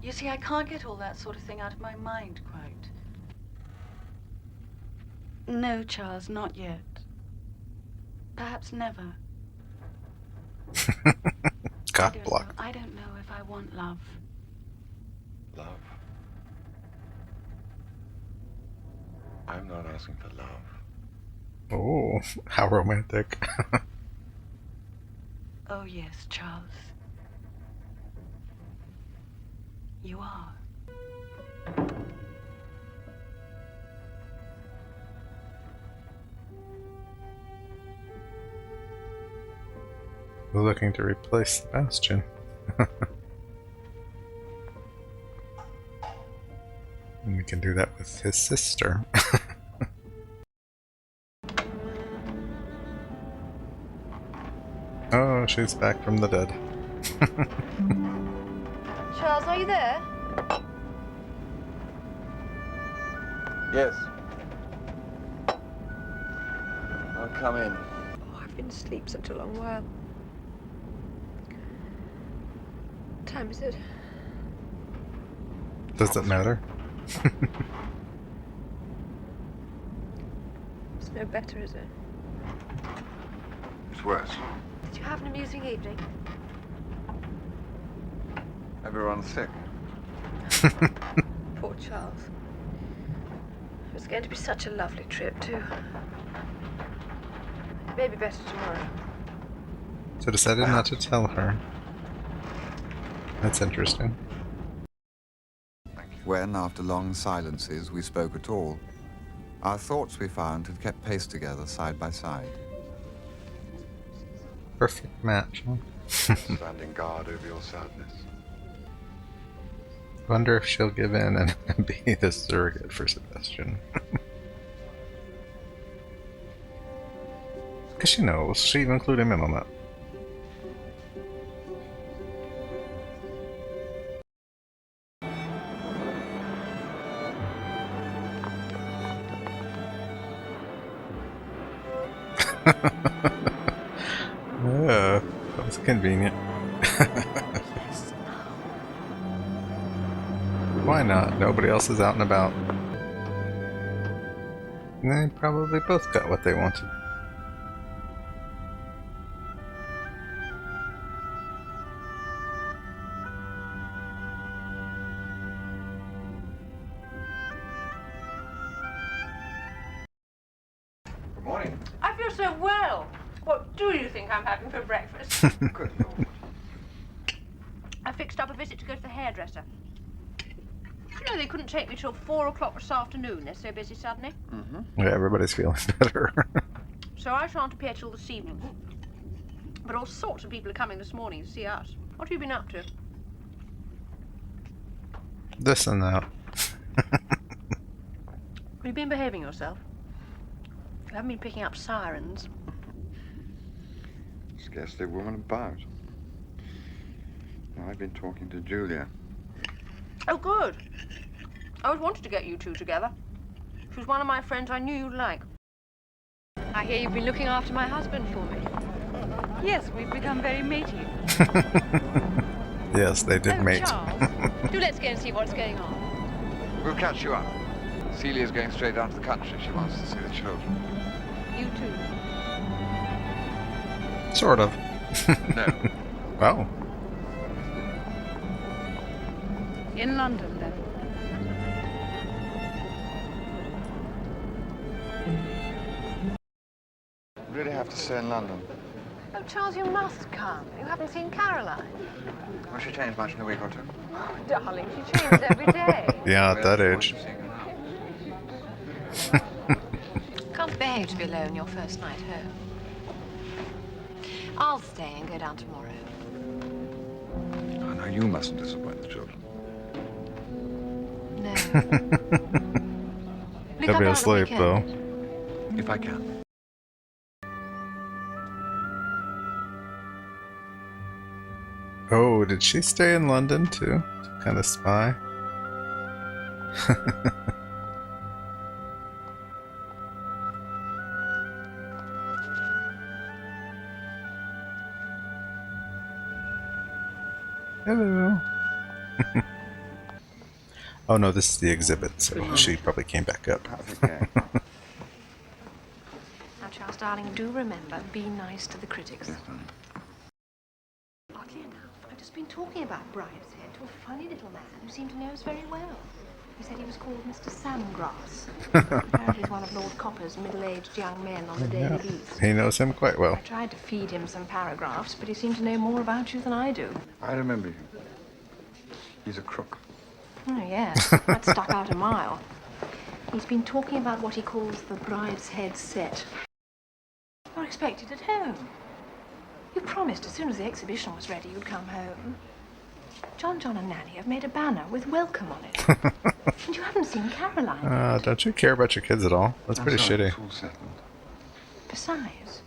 You see, I can't get all that sort of thing out of my mind quite. No, Charles, not yet. Perhaps never. Cock block. I don't know if I want love. Love? I'm not asking for love. Oh, how romantic. Oh, yes, Charles. You are. We're looking to replace Sebastian. And we can do that with his sister. Oh, she's back from the dead. Charles, are you there? Yes. I'll come in. Oh, I've been asleep such a long while. What time is it? Does it matter? It's no better, is it? It's worse. Did you have an amusing evening? Everyone's sick. Poor Charles. It was going to be such a lovely trip, too. Maybe better tomorrow. So decided not to tell her. That's interesting. When, after long silences, we spoke at all, our thoughts, we found, had kept pace together side by side. Perfect match, huh? Standing guard over your sadness. Wonder if she'll give in and be the surrogate for Sebastian. Because she knows. She even include him in on that. That was convenient. Why not? Nobody else is out and about. And they probably both got what they wanted. Good morning. I feel so well. What do you think I'm having for breakfast? Good Lord. I fixed up a visit to go to the hairdresser. You know, they couldn't take me till 4 o'clock this afternoon. They're so busy suddenly. Yeah, everybody's feeling better. So I shan't appear till this evening. But all sorts of people are coming this morning to see us. What have you been up to? This and that. Have you been behaving yourself? You haven't been picking up sirens. Scarcely a woman about. I've been talking to Julia. Oh, good. I always wanted to get you two together. She was one of my friends I knew you'd like. I hear you've been looking after my husband for me. Yes, we've become very matey. Yes, they did mate. Charles, do let's go and see what's going on. We'll catch you up. Celia's going straight down to the country. She wants to see the children. You too. Sort of. No. Oh. In London, then. Really have to stay in London. Oh, Charles, you must come. You haven't seen Caroline. Will she change much in a week or two? Oh, darling, she changes every day. Yeah, at that age. Can't bear you to be alone your first night home. I'll stay and go down tomorrow. Oh, no, you mustn't disappoint the children. No. He'll be asleep, though. If I can. Oh, did she stay in London, too? To kind of spy? Hello. Oh no, this is the exhibit, so she probably came back up. Now, Charles, darling, do remember, be nice to the critics. Oddly enough, I've just been talking about Brideshead to a funny little man who seemed to know us very well. He said he was called Mr. Samgrass. Apparently he's one of Lord Copper's middle-aged young men on the Daily Beast. He knows him quite well. I tried to feed him some paragraphs, but he seemed to know more about you than I do. I remember you. He's a crook. Oh, yes. That stuck out a mile. He's been talking about what he calls the Brideshead set. You're expected at home. You promised as soon as the exhibition was ready you'd come home. John and Nanny have made a banner with welcome on it. And you haven't seen Caroline. Don't you care about your kids at all? That's pretty shitty. It's all settled. Besides,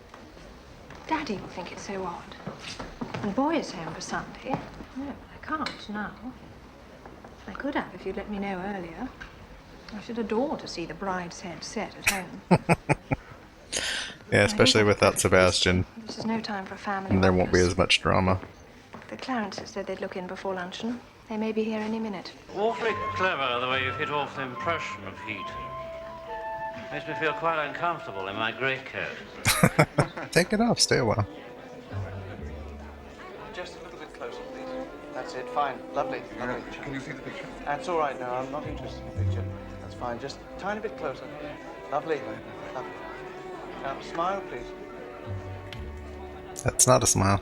Daddy will think it's so odd. And Boy is home for Sunday. No, I can't now. I could have if you'd let me know earlier. I should adore to see the Brideshead set at home. Yeah, especially without Sebastian. This is no time for a family. And there won't be as much drama. The Clarences said they'd look in before luncheon. They may be here any minute. Awfully clever the way you've hit off the impression of heat. Makes me feel quite uncomfortable in my greatcoat. Take it off, stay a while. Just a little bit closer, please. That's it, fine. Lovely. Lovely. Can you see the picture? That's all right now. I'm not interested in the picture. That's fine. Just a tiny bit closer. Lovely. Lovely. Now, smile, please. That's not a smile.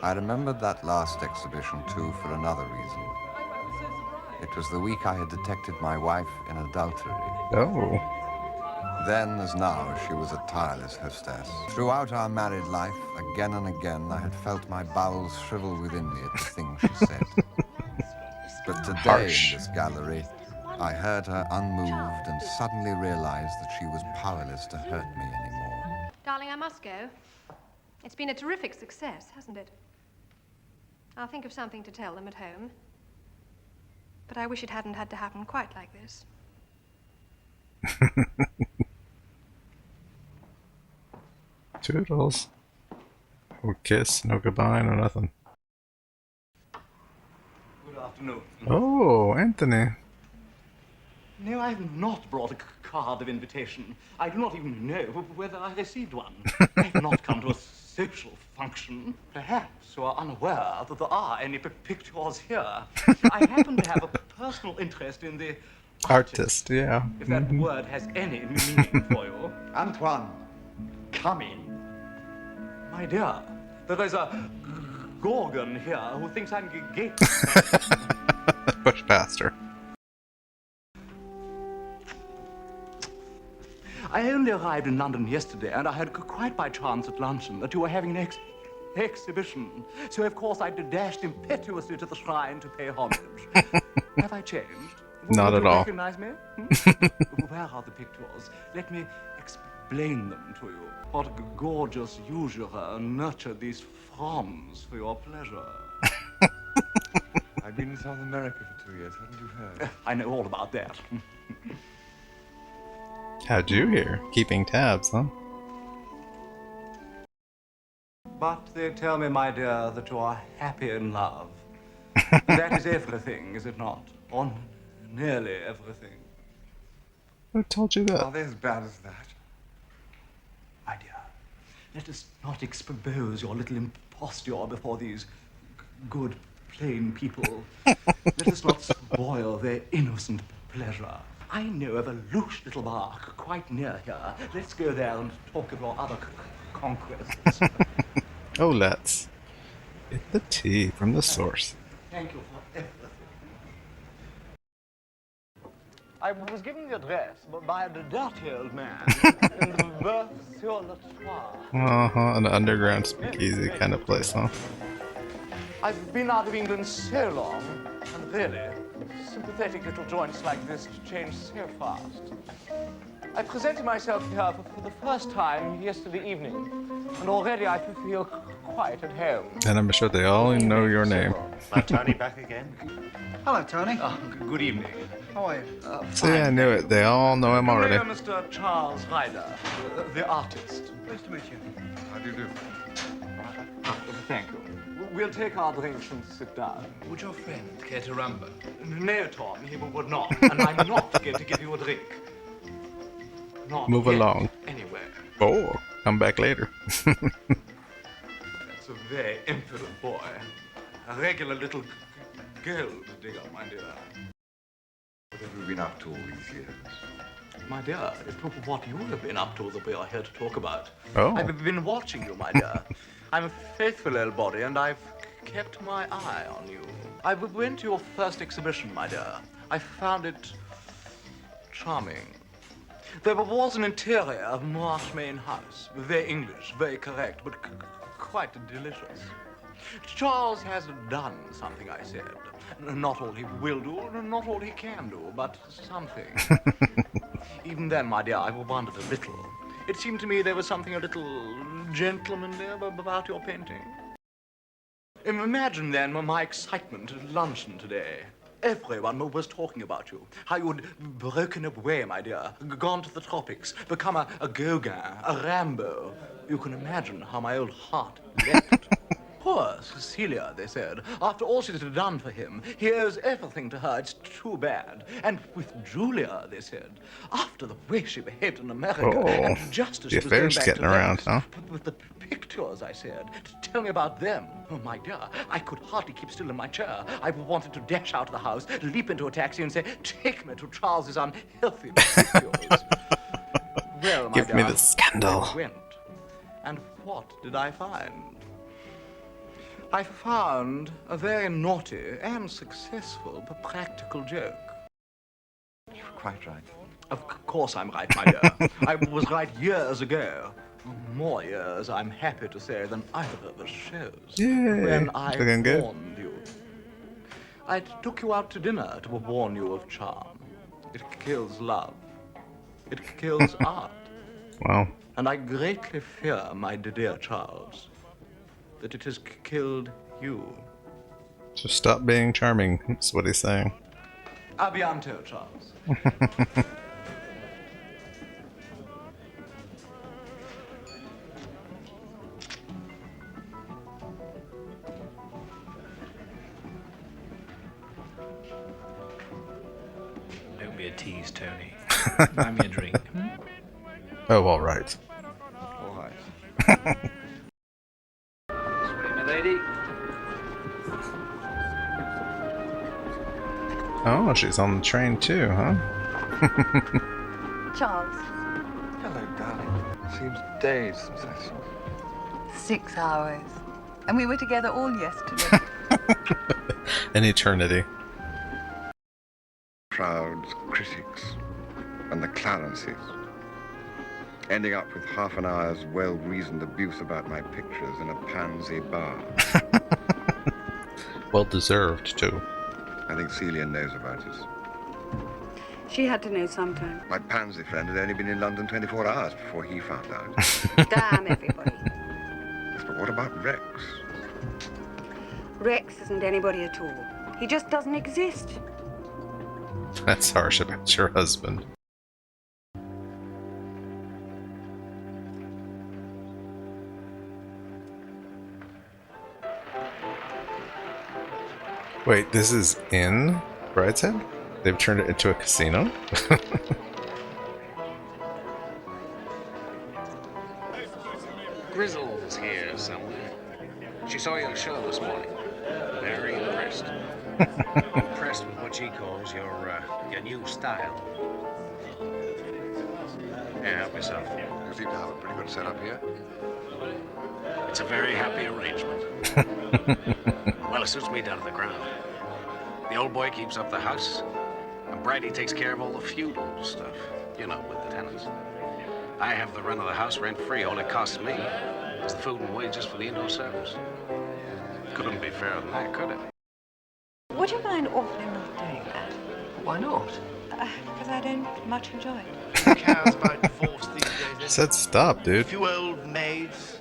I remembered that last exhibition, too, for another reason. It was the week I had detected my wife in adultery. Oh. Then, as now, she was a tireless hostess. Throughout our married life, again and again, I had felt my bowels shrivel within me at the things she said. But today, in this gallery, I heard her unmoved and suddenly realized that she was powerless to hurt me anymore. Darling, I must go. It's been a terrific success, hasn't it? I'll think of something to tell them at home. But I wish it hadn't had to happen quite like this. Toodles. No kiss, no goodbye, no nothing. Good afternoon. Oh, Anthony. No, I have not brought a card of invitation. I do not even know whether I received one. I have not come to a social function. Perhaps you are unaware that there are any pictures here. I happen to have a personal interest in the Artist, yeah. if that word has any meaning for you. Antoine, come in. My dear, there is a gorgon here who thinks I'm gay. Push past her. I only arrived in London yesterday, and I heard quite by chance at luncheon that you were having an exhibition. So, of course, I dashed impetuously to the shrine to pay homage. Have I changed? Not Would at you all. recognize me? Where are the pictures? Let me explain them to you. What gorgeous usurer nurtured these fronds for your pleasure. I've been in South America for 2 years. Haven't you heard? I know all about that. How'd you hear? Keeping tabs, huh? But they tell me, my dear, that you are happy in love. That is everything, is it not? Or nearly everything. Who told you that? Are they as bad as that? My dear, let us not expose your little imposture before these good, plain people. Let us not spoil their innocent pleasure. I know of a louche little bar quite near here. Let's go there and talk of your other conquests. Oh, let's. Get the tea from the source. Thank you for everything. I was given the address by a dirty old man in the Berthe sur le Toit. An underground speakeasy kind of place, huh? I've been out of England so long, and really, sympathetic little joints like this change so fast. I presented myself here for the first time yesterday evening, and already I feel quite at home. And I'm sure they all know your name. Tony back again. Hello, Tony. Good evening. How are you? See, I knew it. They all know him already. Mr. Charles Ryder, the artist. Nice to meet you. How do you do? Thank you. We'll take our drinks and sit down. Would your friend care to rumble? No, Tom, he would not. And I'm not going to give you a drink. Not Move yet, along. Anyway. Oh, come back later. That's a very impudent boy. A regular little gold digger, my dear. What have you been up to all these years? My dear, it's what you have been up to that we are here to talk about. Oh. I've been watching you, my dear. I'm a faithful old body, and I've kept my eye on you. I went to your first exhibition, my dear. I found it charming. There was an interior of Marchmain House. Very English, very correct, but quite delicious. Charles has done something, I said. Not all he will do, not all he can do, but something. Even then, my dear, I wondered a little. It seemed to me there was something a little gentlemanly about your painting. Imagine then my excitement at luncheon today. Everyone was talking about you. How you had broken away, my dear, gone to the tropics, become a Gauguin, a Rambo. You can imagine how my old heart leapt. Poor Cecilia, they said. After all she's done for him, he owes everything to her. It's too bad. And with Julia, they said, after the way she behaved in America, and just as the she was going affair's back getting to around, Venice, huh? with the pictures, I said, tell me about them. Oh, my dear, I could hardly keep still in my chair. I wanted to dash out of the house, leap into a taxi and say, take me to Charles's unhealthy pictures. Well, my Give me dear, the scandal. I went. And what did I find? I found a very naughty and successful but practical joke. You're quite right. Of course I'm right, my dear. I was right years ago. More years, I'm happy to say, than either of us shows. Yay. When I Looking good. warned you. I took you out to dinner to warn you of charm. It kills love. It kills art. Wow. And I greatly fear, my dear Charles, that it has killed you. So stop being charming, that's what he's saying. A bientôt, Charles. Don't be a tease, Tony. Buy me a drink. Oh, all right. All right. Sweet, my lady. Oh, she's on the train too, huh? Charles, Hello, darling. Seems days since I saw you. 6 hours. And we were together all yesterday. An eternity. Crowds, critics, and the Clarences. Ending up with half an hour's well-reasoned abuse about my pictures in a pansy bar. Well deserved, too. I think Celia knows about us. She had to know sometime. My pansy friend had only been in London 24 hours before he found out. Damn everybody. Yes, but what about Rex? Rex isn't anybody at all. He just doesn't exist. That's harsh about your husband. Wait, this is in Brideshead? They've turned it into a casino? Grizzle's here somewhere. She saw your show this morning. Very impressed. Impressed with what she calls your new style. Yeah, help yourself. You seem to have a pretty good setup here. It's a very happy arrangement. Well, it suits me down to the ground. The old boy keeps up the house, and Bridie takes care of all the feudal stuff. You know, with the tenants. I have the run of the house rent-free. All it costs me is the food and wages for the indoor service. Couldn't be fairer than that, could it? Would you mind awfully not doing that? Why not? Because I don't much enjoy it. Who cares about divorce these days? I said stop, dude. A few old maids.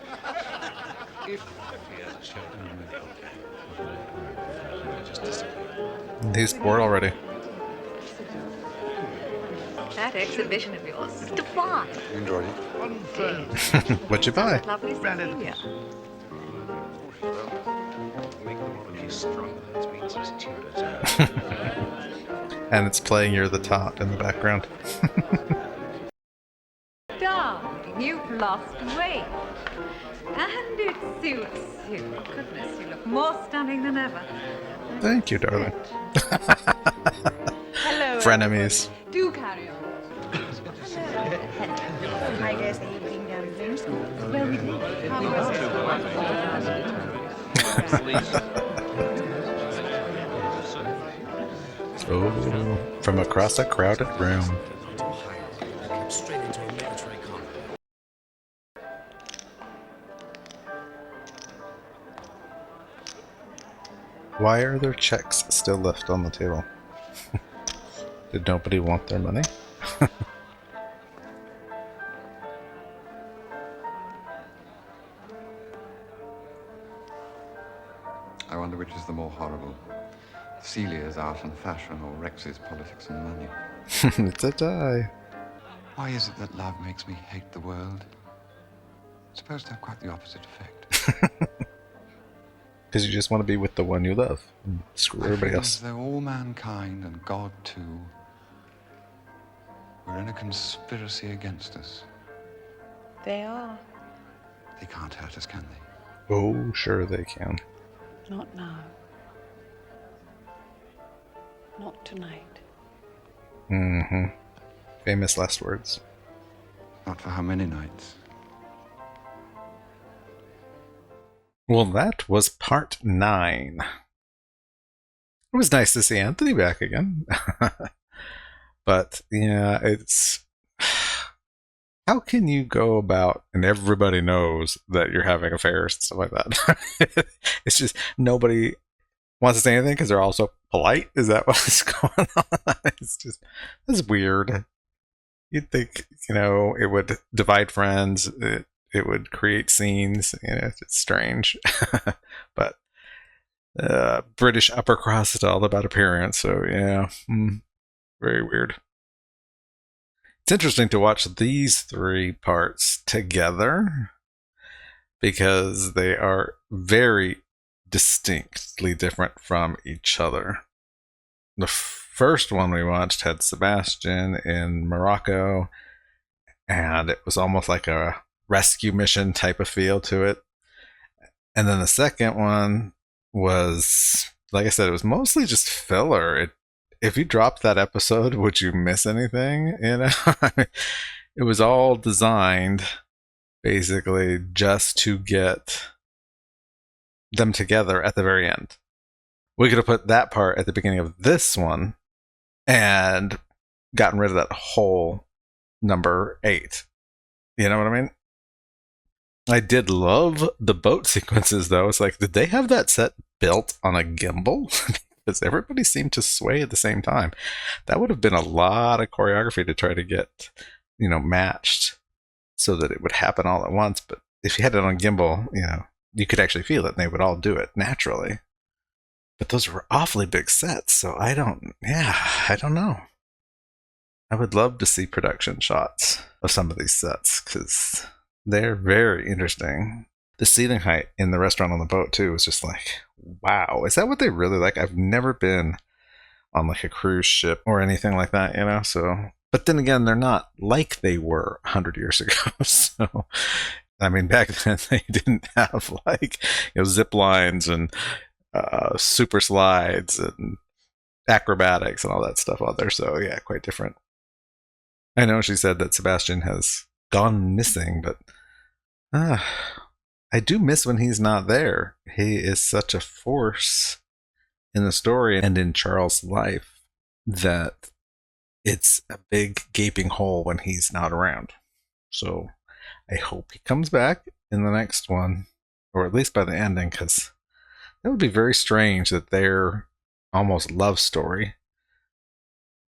If he has a show, okay. Just disappear. He's bored already. That exhibition of yours is divine. You enjoyed it? What'd you buy? Lovely Cecilia. And it's playing You're the Top in the background. Darling, you've lost weight. And it suits you. Goodness, you look more stunning than ever. Thank you, darling. Hello. Frenemies. Do carry on. I guess you've been down to school. Well, we did. How was it? Oh, from across a crowded room. Straight into a military combat. Why are there checks still left on the table? Did nobody want their money? I wonder which is the more horrible. Celia's art and fashion, or Rex's politics and money. It's a tie. Why is it that love makes me hate the world? It's supposed to have quite the opposite effect. because you just want to be with the one you love. And screw everybody feel else. as though all mankind and God too were in a conspiracy against us. They are. They can't hurt us, can they? Oh, sure they can. Not now. Not tonight. Mm-hmm. Famous last words. Not for how many nights? Well, that was part 9. It was nice to see Anthony back again. But, yeah, it's... How can you go about and everybody knows that you're having affairs and stuff like that? It's just nobody wants to say anything because they're all so polite. Is that what's going on? It's weird. You'd think, it would divide friends. It would create scenes. It's strange. But British upper crust is all about appearance. So, yeah, very weird. It's interesting to watch these 3 parts together because they are very distinctly different from each other. The first one we watched had Sebastian in Morocco, and it was almost like a rescue mission type of feel to it. And then the second one was, like I said, it was mostly just filler. If you dropped that episode, would you miss anything? It was all designed basically just to get them together at the very end. We could have put that part at the beginning of this one and gotten rid of that whole number 8. You know what I mean? I did love the boat sequences, though. It's like, did they have that set built on a gimbal? Because everybody seemed to sway at the same time. That would have been a lot of choreography to try to get, matched so that it would happen all at once. But if you had it on gimbal, you could actually feel it and they would all do it naturally. But those were awfully big sets, so I don't know. I would love to see production shots of some of these sets because they're very interesting. The ceiling height in the restaurant on the boat, too, was just like, wow, is that what they really like? I've never been on like a cruise ship or anything like that, so. But then again, they're not like they were 100 years ago. So, I mean, back then they didn't have like, zip lines and super slides and acrobatics and all that stuff out there. So, yeah, quite different. I know she said that Sebastian has gone missing, but I do miss when he's not there. He is such a force in the story and in Charles' life that it's a big gaping hole when he's not around. So I hope he comes back in the next one, or at least by the ending, because that would be very strange that their almost love story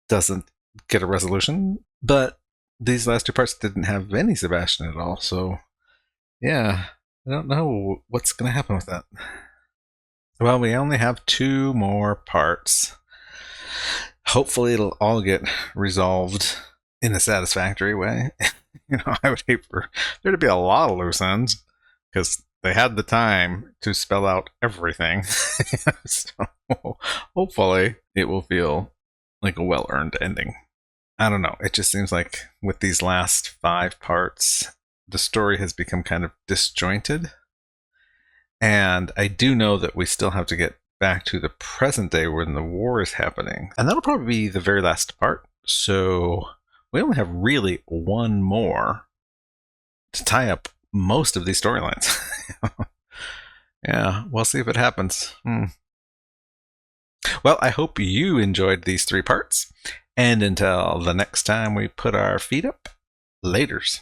doesn't get a resolution. But these last 2 parts didn't have any Sebastian at all, so yeah, I don't know what's going to happen with that. Well, we only have 2 more parts. Hopefully it'll all get resolved in a satisfactory way. I would hate for there to be a lot of loose ends because they had the time to spell out everything. So hopefully it will feel like a well-earned ending. I don't know. It just seems like with these last 5 parts, the story has become kind of disjointed. And I do know that we still have to get back to the present day when the war is happening. And that'll probably be the very last part. So we only have really 1 more to tie up most of these storylines. Yeah, we'll see if it happens. Well, I hope you enjoyed these 3 parts. And until the next time we put our feet up, laters.